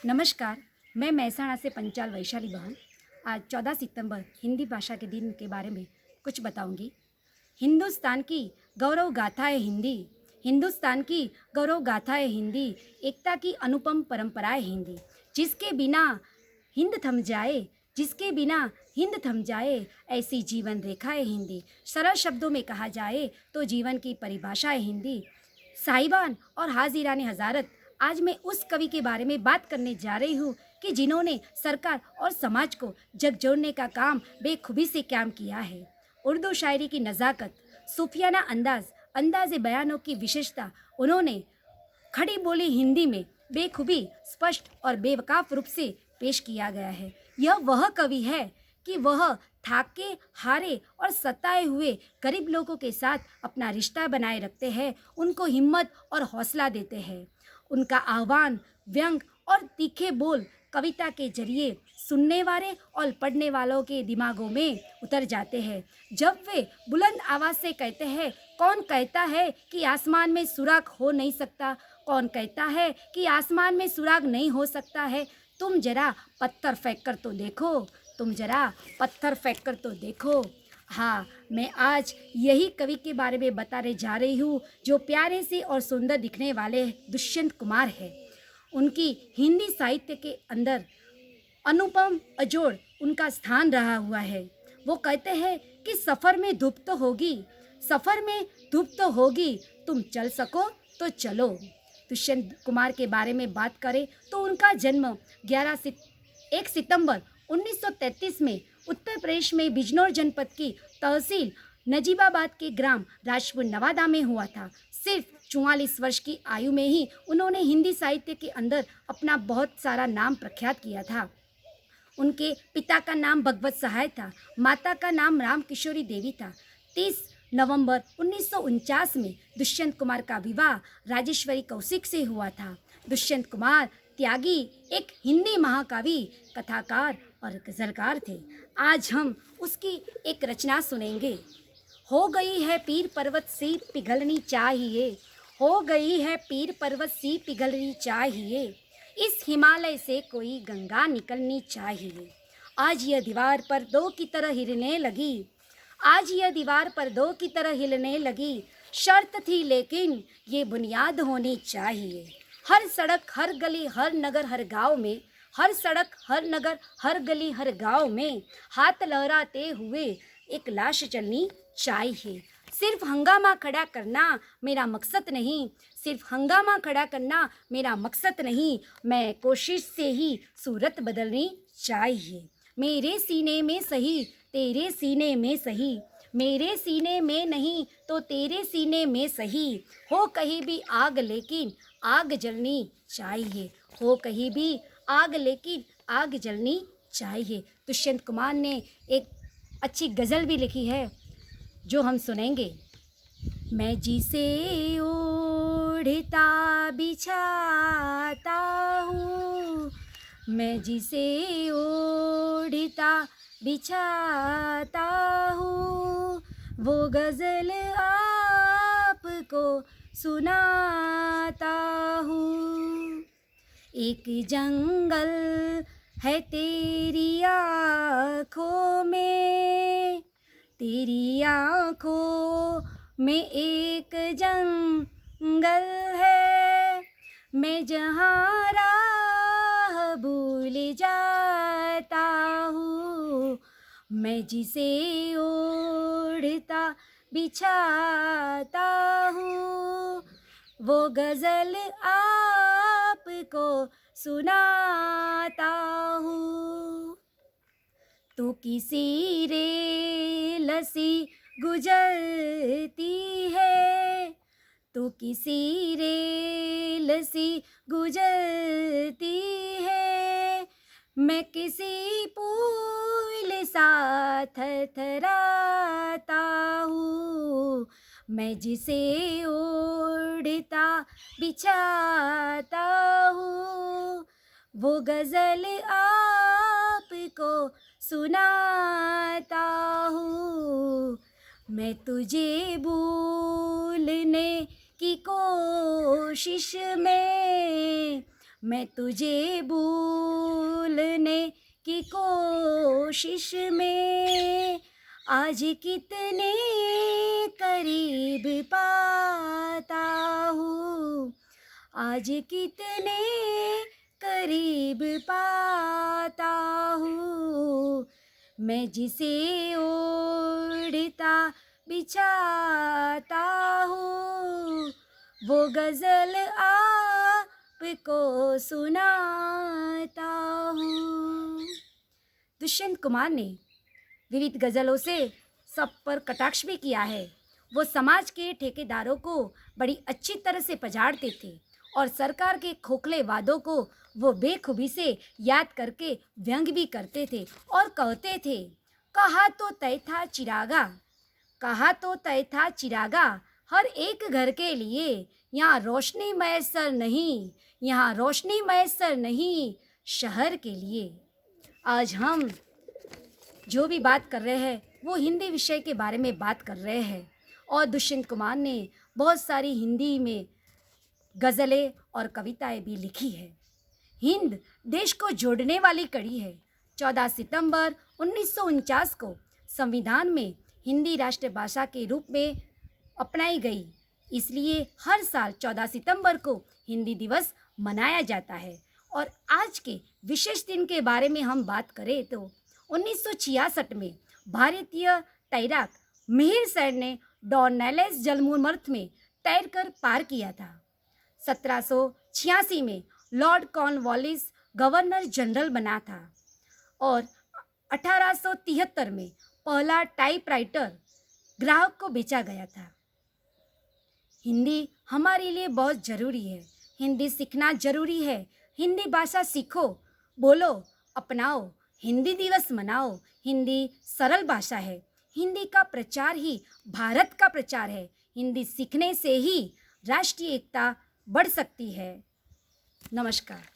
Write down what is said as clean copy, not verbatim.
नमस्कार। मैं महसाणा से पंचाल वैशाली बहन आज 14 सितंबर हिंदी भाषा के दिन के बारे में कुछ बताऊंगी। हिंदुस्तान की गौरव गाथा है हिंदी, हिंदुस्तान की गौरव गाथा है हिंदी, एकता की अनुपम परंपरा है हिंदी। जिसके बिना हिंद थम जाए, जिसके बिना हिंद थम जाए, ऐसी जीवन रेखा है हिंदी। सरल शब्दों में कहा जाए तो जीवन की परिभाषा है हिंदी। साहिबान और हाजिरान हज़ारत, आज मैं उस कवि के बारे में बात करने जा रही हूँ कि जिन्होंने सरकार और समाज को जगजोड़ने का काम बेखूबी से काम किया है। उर्दू शायरी की नज़ाकत, सूफियाना अंदाज बयानों की विशेषता उन्होंने खड़ी बोली हिंदी में बेखूबी, स्पष्ट और बेवकाफ रूप से पेश किया गया है। यह वह कवि है कि वह थाके हारे और सताए हुए गरीब लोगों के साथ अपना रिश्ता बनाए रखते हैं, उनको हिम्मत और हौसला देते हैं। उनका आह्वान, व्यंग और तीखे बोल कविता के जरिए सुनने वाले और पढ़ने वालों के दिमागों में उतर जाते हैं। जब वे बुलंद आवाज़ से कहते हैं, कौन कहता है कि आसमान में सुराग हो नहीं सकता, कौन कहता है कि आसमान में सुराग नहीं हो सकता है, तुम जरा पत्थर फेंक कर तो देखो, तुम जरा पत्थर फेंक कर तो देखो। हाँ, मैं आज यही कवि के बारे में बताने जा रही हूँ जो प्यारे से और सुंदर दिखने वाले दुष्यंत कुमार है। उनकी हिंदी साहित्य के अंदर अनुपम अजोड़ उनका स्थान रहा हुआ है। वो कहते हैं कि सफ़र में धूप तो होगी, सफ़र में धूप तो होगी, तुम चल सको तो चलो। दुष्यंत कुमार के बारे में बात करें तो उनका जन्म 1 सितंबर 1933 में उत्तर प्रदेश में बिजनौर जनपद की तहसील नजीबाबाद के ग्राम राजपुर नवादा में हुआ था। सिर्फ 44 वर्ष की आयु में ही उन्होंने हिंदी साहित्य के अंदर अपना बहुत सारा नाम प्रख्यात किया था। उनके पिता का नाम भगवत सहाय था, माता का नाम राम किशोरी देवी था। 30 नवंबर 1949 में दुष्यंत कुमार का विवाह राजेश्वरी कौशिक से हुआ था। दुष्यंत कुमार त्यागी एक हिंदी महाकवि, कथाकार और गज़लकार थे। आज हम उसकी एक रचना सुनेंगे। हो गई है पीर पर्वत सी पिघलनी चाहिए, हो गई है पीर पर्वत सी पिघलनी चाहिए, इस हिमालय से कोई गंगा निकलनी चाहिए। आज यह दीवार पर दो की तरह हिलने लगी, आज यह दीवार पर दो की तरह हिलने लगी, शर्त थी लेकिन ये बुनियाद होनी चाहिए। हर सड़क, हर गली, हर नगर, हर गांव में, हर सड़क, हर नगर, हर गली, हर गांव में हाथ लहराते हुए एक लाश चलनी चाहिए। सिर्फ हंगामा खड़ा करना मेरा मकसद नहीं, सिर्फ हंगामा खड़ा करना मेरा मकसद नहीं, मैं कोशिश से ही सूरत बदलनी चाहिए। मेरे सीने में सही, तेरे सीने में सही, मेरे सीने में नहीं तो तेरे सीने में सही, हो कहीं भी आग लेकिन आग जलनी चाहिए, हो कहीं भी आग लेकिन आग जलनी चाहिए। दुष्यंत कुमार ने एक अच्छी गज़ल भी लिखी है जो हम सुनेंगे। मैं जिसे ओढ़ता बिछाता हूँ, मैं जिसे ओढ़ता बिछाता हूँ, वो गज़ल आपको सुनाता हूँ। एक जंगल है तेरी आँखों में, तेरी आँखों में एक जंगल है, मैं जहाँ राह भूल जाता हूँ, मैं जिसे ओढ़ता बिछाता हूँ, वो गज़ल आपको सुनाता हूँ। तू किसी रेल सी गुजरती है, तू किसी रेल सी गुजरती है, मैं किसी पुल सा थरथराता हूँ, मैं जिसे ओढ़ता बिछाता हूँ, वो गज़ल आपको सुनाता हूँ। मैं तुझे भूलने की कोशिश में मैं तुझे भूलने की कोशिश में आज कितने करीब पाता हूँ, आज कितने करीब पाता हूँ। मैं जिसे ओढ़ता बिछाता हूँ, वो गज़ल आपको सुनाता हूँ। दुष्यंत कुमार ने विविध गज़लों से सब पर कटाक्ष भी किया है। वो समाज के ठेकेदारों को बड़ी अच्छी तरह से पछाड़ते थे और सरकार के खोखले वादों को वो बेखूबी से याद करके व्यंग भी करते थे और कहते थे, कहा तो तय था चिरागा, कहा तो तय था चिरागा, हर एक घर के लिए यहाँ रोशनी मैसर नहीं, यहाँ रोशनी मैसर नहीं, शहर के लिए। आज हम जो भी बात कर रहे हैं वो हिंदी विषय के बारे में बात कर रहे हैं और दुष्यंत कुमार ने बहुत सारी हिंदी में गज़लें और कविताएं भी लिखी है। हिंद देश को जोड़ने वाली कड़ी है। 14 सितंबर 1949 को संविधान में हिंदी राष्ट्रभाषा के रूप में अपनाई गई, इसलिए हर साल 14 सितंबर को हिंदी दिवस मनाया जाता है। और आज के विशेष दिन के बारे में हम बात करें तो 1966 में भारतीय तैराक मिहिर सैन ने डॉर्नेलेस जलमर्थ में तैरकर पार किया था। 1786 में लॉर्ड कॉर्नवालिस गवर्नर जनरल बना था और 1873 में पहला टाइपराइटर ग्राहक को बेचा गया था। हिंदी हमारे लिए बहुत ज़रूरी है। हिंदी सीखना ज़रूरी है। हिंदी भाषा सीखो, बोलो, अपनाओ, हिंदी दिवस मनाओ। हिंदी सरल भाषा है। हिंदी का प्रचार ही भारत का प्रचार है। हिंदी सीखने से ही राष्ट्रीय एकता बढ़ सकती है। नमस्कार।